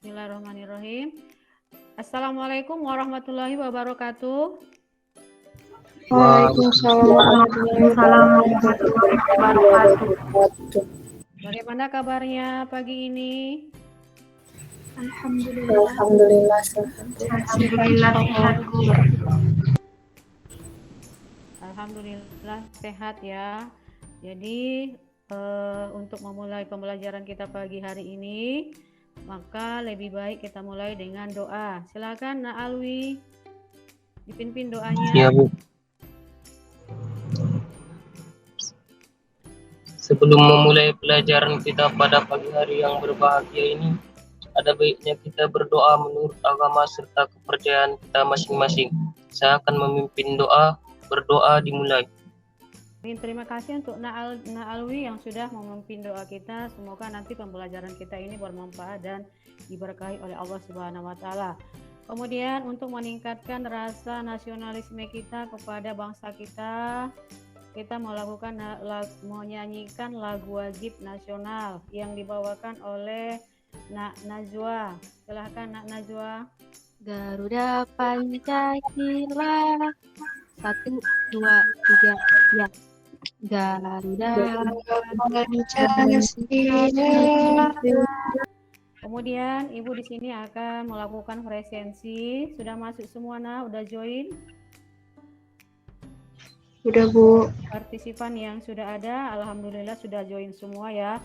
Bismillahirrahmanirrahim. Assalamualaikum warahmatullahi wabarakatuh. Waalaikumsalam warahmatullahi wabarakatuh. Bagaimana kabarnya pagi ini? Alhamdulillah sehat. Alhamdulillah sehat ya. Jadi untuk memulai pembelajaran kita pagi hari ini, maka lebih baik kita mulai dengan doa. Silakan Nak Alwi, dipimpin doanya. Ya Bu. Sebelum memulai pelajaran kita pada pagi hari yang berbahagia ini, ada baiknya kita berdoa menurut agama serta kepercayaan kita masing-masing. Saya akan memimpin doa. Berdoa dimulai. Terima kasih untuk Nak Alwi yang sudah memimpin doa kita. Semoga nanti pembelajaran kita ini bermanfaat dan diberkahi oleh Allah Subhanahu wa taala. Kemudian untuk meningkatkan rasa nasionalisme kita kepada bangsa kita menyanyikan lagu wajib nasional yang dibawakan oleh Nak Najwa. Silahkan Nak Najwa. Garuda Pancasila 1, 2, 3 ya. Garuda Pancasila. Kemudian Ibu di sini akan melakukan presensi. Sudah masuk semua Nak? Udah join? Udah Bu. Partisipan yang sudah ada, alhamdulillah sudah join semua ya.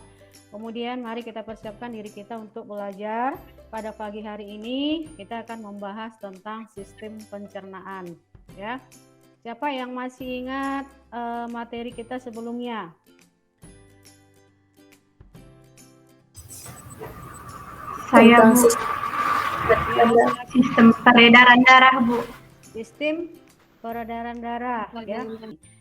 Kemudian mari kita persiapkan diri kita untuk belajar. Pada pagi hari ini kita akan membahas tentang sistem pencernaan ya. Siapa yang masih ingat materi kita sebelumnya? Saya Bu. Sistem peredaran darah Bu. Sistem peredaran darah ya.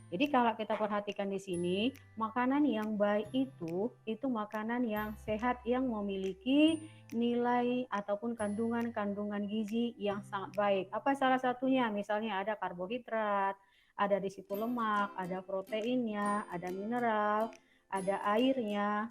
Jadi kalau kita perhatikan di sini, makanan yang baik itu makanan yang sehat yang memiliki nilai ataupun kandungan gizi yang sangat baik. Apa salah satunya? Misalnya ada karbohidrat, ada di situ lemak, ada proteinnya, ada mineral, ada airnya.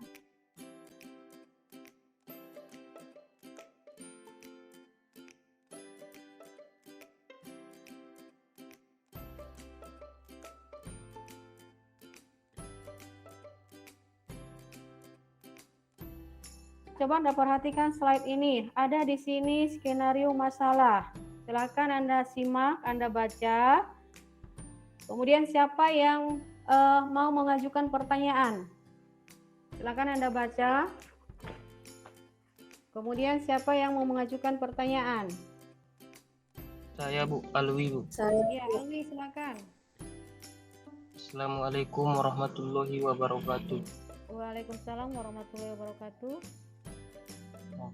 Coba Anda perhatikan slide ini. Ada di sini skenario masalah. Silakan Anda simak, Anda baca. Kemudian siapa yang mau mengajukan pertanyaan? Silakan Anda baca. Kemudian siapa yang mau mengajukan pertanyaan? Saya Bu, Alwi Bu. Ya, Alwi silakan. Assalamualaikum warahmatullahi wabarakatuh. Waalaikumsalam warahmatullahi wabarakatuh.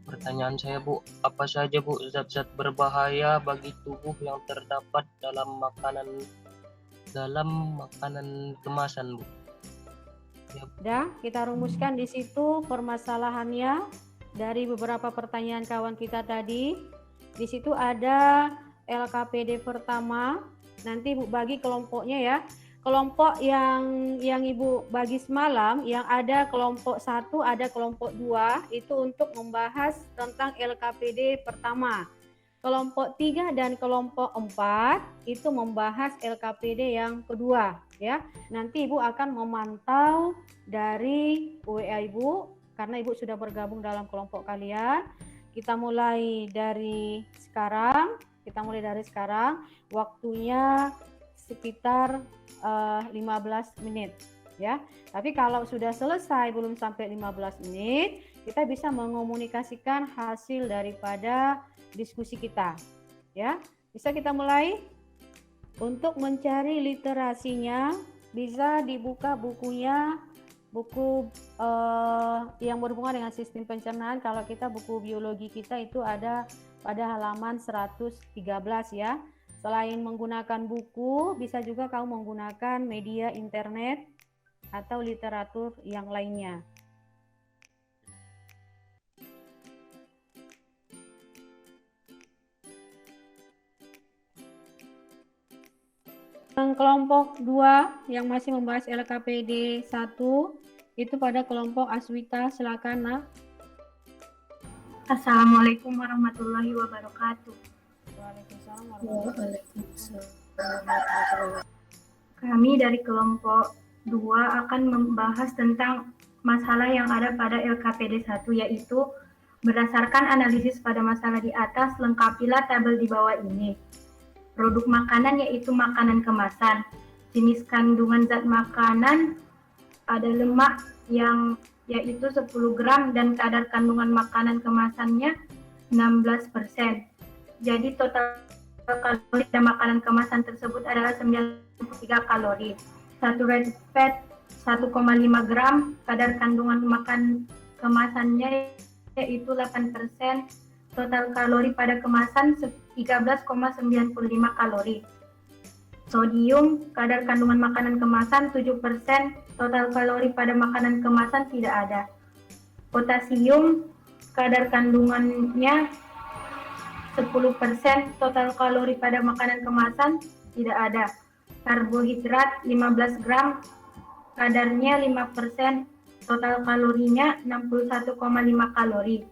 Pertanyaan saya Bu, apa saja Bu zat-zat berbahaya bagi tubuh yang terdapat dalam makanan kemasan Bu? Ya, Bu. Dah, kita rumuskan di situ permasalahannya dari beberapa pertanyaan kawan kita tadi. Di situ ada LKPD pertama. Nanti Bu bagi kelompoknya ya. Kelompok yang Ibu bagi semalam, yang ada kelompok 1, ada kelompok 2, itu untuk membahas tentang LKPD pertama. Kelompok 3 dan kelompok 4 itu membahas LKPD yang kedua ya. Nanti Ibu akan memantau dari WA Ibu karena Ibu sudah bergabung dalam kelompok kalian. Kita mulai dari sekarang, waktunya sekitar 15 menit ya. Tapi kalau sudah selesai belum sampai 15 menit, kita bisa mengomunikasikan hasil daripada diskusi kita ya. Bisa kita mulai. Untuk mencari literasinya bisa dibuka bukunya, buku yang berhubungan dengan sistem pencernaan. Kalau kita buku biologi kita itu ada pada halaman 113 ya. Selain menggunakan buku, bisa juga kamu menggunakan media internet atau literatur yang lainnya. Kelompok 2 yang masih membahas LKPD 1 itu pada kelompok Aswita, silakan Nak. Assalamualaikum warahmatullahi wabarakatuh. Waalaikumsalam warahmatullahi Kami dari kelompok 2 akan membahas tentang masalah yang ada pada LKPD 1, yaitu berdasarkan analisis pada masalah di atas, lengkapilah tabel di bawah ini. Produk makanan yaitu makanan kemasan. Jenis kandungan zat makanan ada lemak yang yaitu 10 gram dan kadar kandungan makanan kemasannya 16%. Jadi total kalori dan makanan kemasan tersebut adalah 93 kalori. Saturated fat 1,5 gram, kadar kandungan makan kemasannya yaitu 8%, total kalori pada kemasan 13,95 kalori. Sodium, kadar kandungan makanan kemasan 7%, total kalori pada makanan kemasan tidak ada. Potasium, kadar kandungannya 10%, total kalori pada makanan kemasan tidak ada. Karbohidrat 15 gram, kadarnya 5%, total kalorinya 61,5 kalori.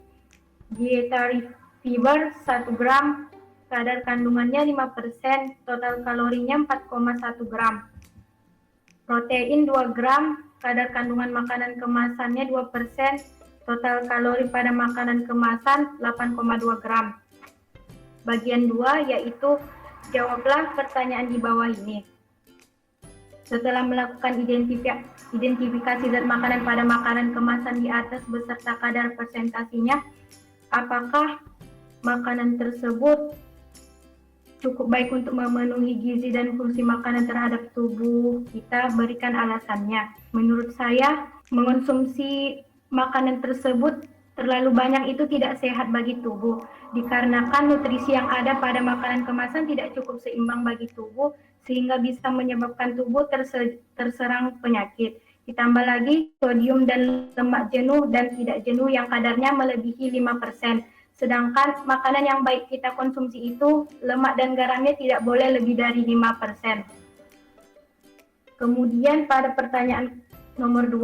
Dietary fiber 1 gram, kadar kandungannya 5%, total kalorinya 4,1 gram. Protein 2 gram, kadar kandungan makanan kemasannya 2%, total kalori pada makanan kemasan 8,2 gram. Bagian 2 yaitu jawablah pertanyaan di bawah ini. Setelah melakukan identifikasi zat makanan pada makanan kemasan di atas beserta kadar persentasinya, apakah makanan tersebut cukup baik untuk memenuhi gizi dan fungsi makanan terhadap tubuh kita? Berikan alasannya. Menurut saya, mengonsumsi makanan tersebut terlalu banyak itu tidak sehat bagi tubuh, dikarenakan nutrisi yang ada pada makanan kemasan tidak cukup seimbang bagi tubuh, sehingga bisa menyebabkan tubuh terserang penyakit. Ditambah lagi sodium dan lemak jenuh dan tidak jenuh yang kadarnya melebihi 5%. Sedangkan makanan yang baik kita konsumsi itu, lemak dan garamnya tidak boleh lebih dari 5%. Kemudian pada pertanyaan nomor 2,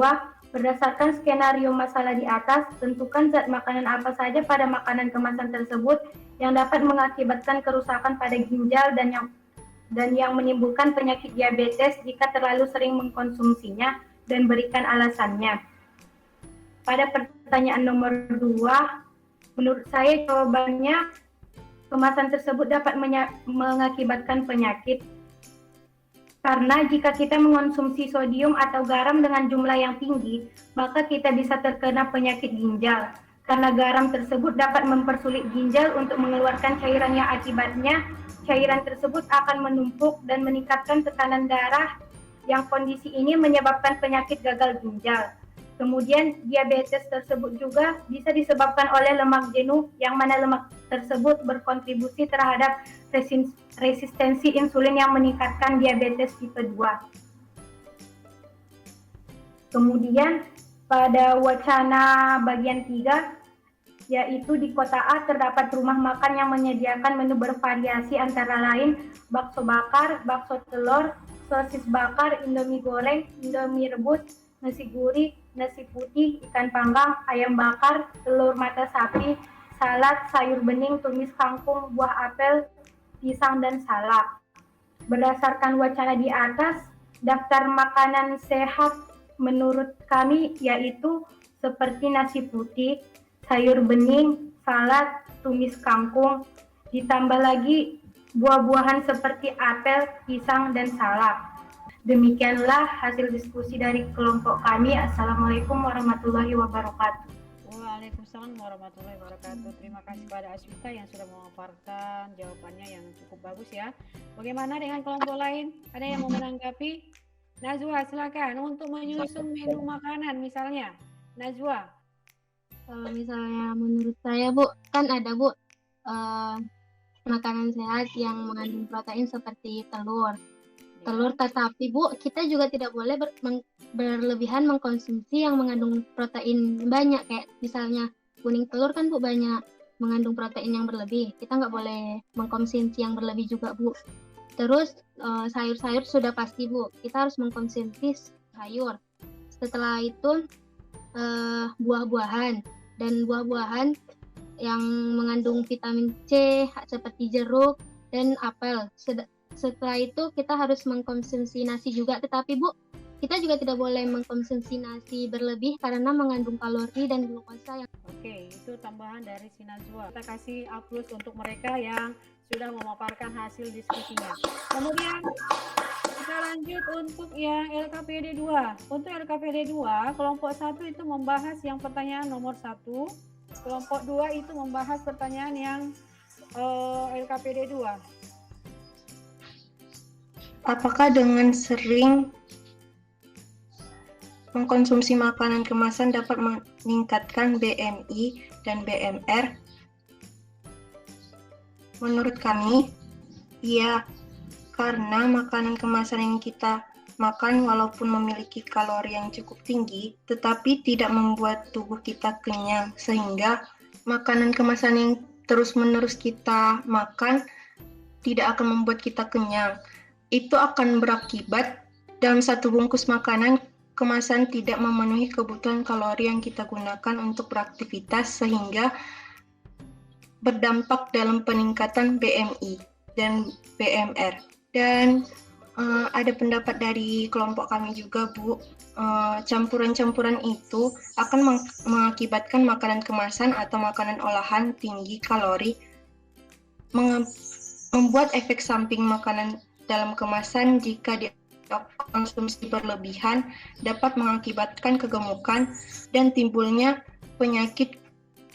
berdasarkan skenario masalah di atas, tentukan zat makanan apa saja pada makanan kemasan tersebut yang dapat mengakibatkan kerusakan pada ginjal dan yang menimbulkan penyakit diabetes jika terlalu sering mengkonsumsinya, dan berikan alasannya. Pada pertanyaan nomor 2, menurut saya jawabannya kemasan tersebut dapat mengakibatkan penyakit. Karena jika kita mengonsumsi sodium atau garam dengan jumlah yang tinggi, maka kita bisa terkena penyakit ginjal. Karena garam tersebut dapat mempersulit ginjal untuk mengeluarkan cairan yang akibatnya cairan tersebut akan menumpuk dan meningkatkan tekanan darah, yang kondisi ini menyebabkan penyakit gagal ginjal. Kemudian diabetes tersebut juga bisa disebabkan oleh lemak jenuh, yang mana lemak tersebut berkontribusi terhadap resistensi insulin yang meningkatkan diabetes tipe 2. Kemudian pada wacana bagian 3, yaitu di kota A terdapat rumah makan yang menyediakan menu bervariasi antara lain bakso bakar, bakso telur, sosis bakar, indomie goreng, indomie rebus, nasi gurih, nasi putih, ikan panggang, ayam bakar, telur mata sapi, salad, sayur bening, tumis kangkung, buah apel, pisang, dan salak. Berdasarkan wacana di atas, daftar makanan sehat menurut kami yaitu seperti nasi putih, sayur bening, salad, tumis kangkung, ditambah lagi buah-buahan seperti apel, pisang, dan salak. Demikianlah hasil diskusi dari kelompok kami. Assalamualaikum warahmatullahi wabarakatuh. Waalaikumsalam warahmatullahi wabarakatuh. Terima kasih pada Aswita yang sudah memaparkan jawabannya yang cukup bagus ya. Bagaimana dengan kelompok lain? Ada yang mau menanggapi? Najwa, silakan untuk menyusun menu makanan misalnya. Najwa. Kalau misalnya menurut saya Bu, kan ada Bu makanan sehat yang mengandung protein seperti telur. Tetapi Bu, kita juga tidak boleh berlebihan mengkonsumsi yang mengandung protein banyak, kayak misalnya kuning telur kan Bu banyak mengandung protein yang berlebih. Kita nggak boleh mengkonsumsi yang berlebih juga Bu. Terus sayur-sayur sudah pasti Bu, kita harus mengkonsumsi sayur. Setelah itu buah-buahan, dan buah-buahan yang mengandung vitamin C seperti jeruk dan apel. Setelah itu kita harus mengkonsumsi nasi juga, tetapi Bu, kita juga tidak boleh mengkonsumsi nasi berlebih karena mengandung kalori dan glukosa yang Oke, itu tambahan dari si Najwa. Kita kasih aplaus untuk mereka yang sudah memaparkan hasil diskusinya. Kemudian kita lanjut untuk yang LKPD 2. Untuk LKPD 2, kelompok 1 itu membahas yang pertanyaan nomor 1. Kelompok 2 itu membahas pertanyaan yang LKPD 2. Apakah dengan sering mengkonsumsi makanan kemasan dapat meningkatkan BMI dan BMR? Menurut kami, iya, karena makanan kemasan yang kita makan walaupun memiliki kalori yang cukup tinggi, tetapi tidak membuat tubuh kita kenyang, sehingga makanan kemasan yang terus-menerus kita makan tidak akan membuat kita kenyang. Itu akan berakibat dalam satu bungkus makanan kemasan tidak memenuhi kebutuhan kalori yang kita gunakan untuk beraktivitas, sehingga berdampak dalam peningkatan BMI dan BMR. Dan ada pendapat dari kelompok kami juga, Bu, campuran-campuran itu akan mengakibatkan makanan kemasan atau makanan olahan tinggi kalori, membuat efek samping makanan dalam kemasan jika dikonsumsi berlebihan dapat mengakibatkan kegemukan dan timbulnya penyakit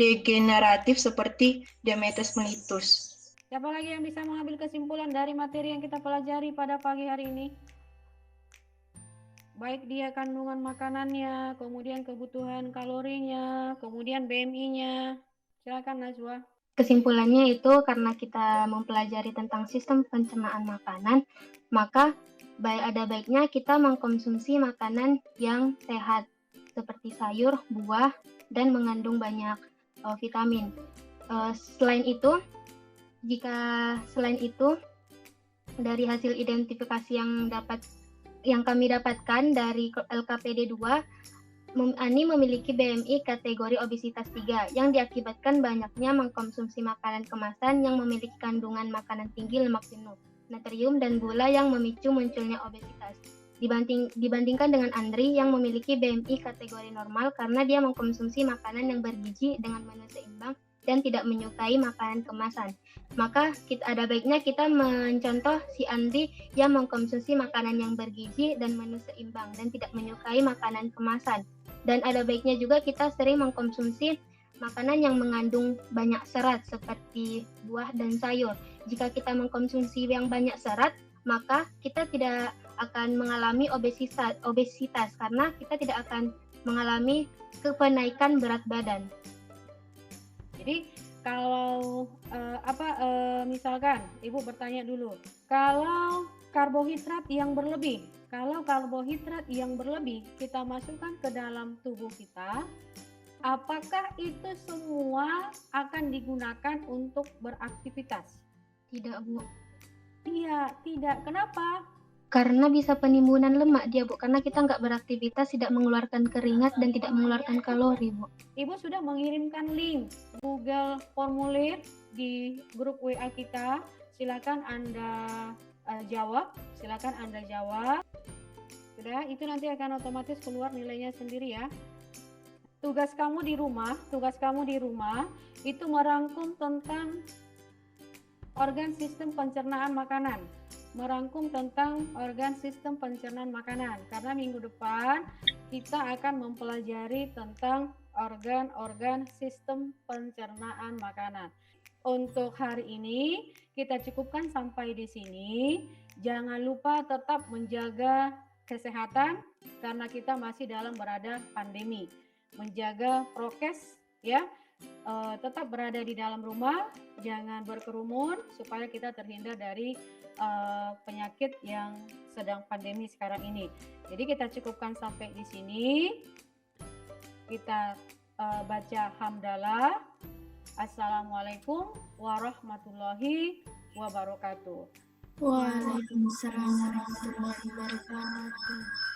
degeneratif seperti diabetes mellitus. Siapa lagi yang bisa mengambil kesimpulan dari materi yang kita pelajari pada pagi hari ini? Baik dia kandungan makanannya, kemudian kebutuhan kalorinya, kemudian BMI-nya. Silakan Najwa. kesimpulannya itu karena kita mempelajari tentang sistem pencernaan makanan, maka ada baiknya kita mengkonsumsi makanan yang sehat seperti sayur, buah, dan mengandung banyak vitamin. Selain itu, dari hasil identifikasi yang kami dapatkan dari LKPD 2, Ani memiliki BMI kategori obesitas 3 yang diakibatkan banyaknya mengkonsumsi makanan kemasan yang memiliki kandungan makanan tinggi lemak jenuh, natrium, dan gula yang memicu munculnya obesitas. Dibandingkan dengan Andri yang memiliki BMI kategori normal karena dia mengkonsumsi makanan yang bergizi dengan menu seimbang dan tidak menyukai makanan kemasan. Maka ada baiknya kita mencontoh si Andri yang mengkonsumsi makanan yang bergizi dan menu seimbang dan tidak menyukai makanan kemasan. Dan ada baiknya juga kita sering mengkonsumsi makanan yang mengandung banyak serat seperti buah dan sayur. Jika kita mengkonsumsi yang banyak serat, maka kita tidak akan mengalami obesitas karena kita tidak akan mengalami kenaikan berat badan. Jadi kalau misalkan Ibu bertanya dulu, kalau karbohidrat yang berlebih kita masukkan ke dalam tubuh kita, apakah itu semua akan digunakan untuk beraktivitas? Tidak, Bu. Iya, tidak. Kenapa? Karena bisa penimbunan lemak dia, Bu. Karena kita nggak beraktivitas, tidak mengeluarkan keringat dan tidak mengeluarkan kalori, Bu. Ibu sudah mengirimkan link Google Formulir di grup WA kita. Silakan Anda jawab. Sudah, itu nanti akan otomatis keluar nilainya sendiri ya. Tugas kamu di rumah itu merangkum tentang organ sistem pencernaan makanan. Karena minggu depan kita akan mempelajari tentang organ-organ sistem pencernaan makanan. Untuk hari ini kita cukupkan sampai di sini. Jangan lupa tetap menjaga kesehatan karena kita masih dalam berada pandemi. Menjaga prokes ya. Tetap berada di dalam rumah, jangan berkerumun supaya kita terhindar dari penyakit yang sedang pandemi sekarang ini. Jadi kita cukupkan sampai di sini. Kita baca hamdalah. Assalamualaikum warahmatullahi wabarakatuh. Waalaikumsalam warahmatullahi wabarakatuh.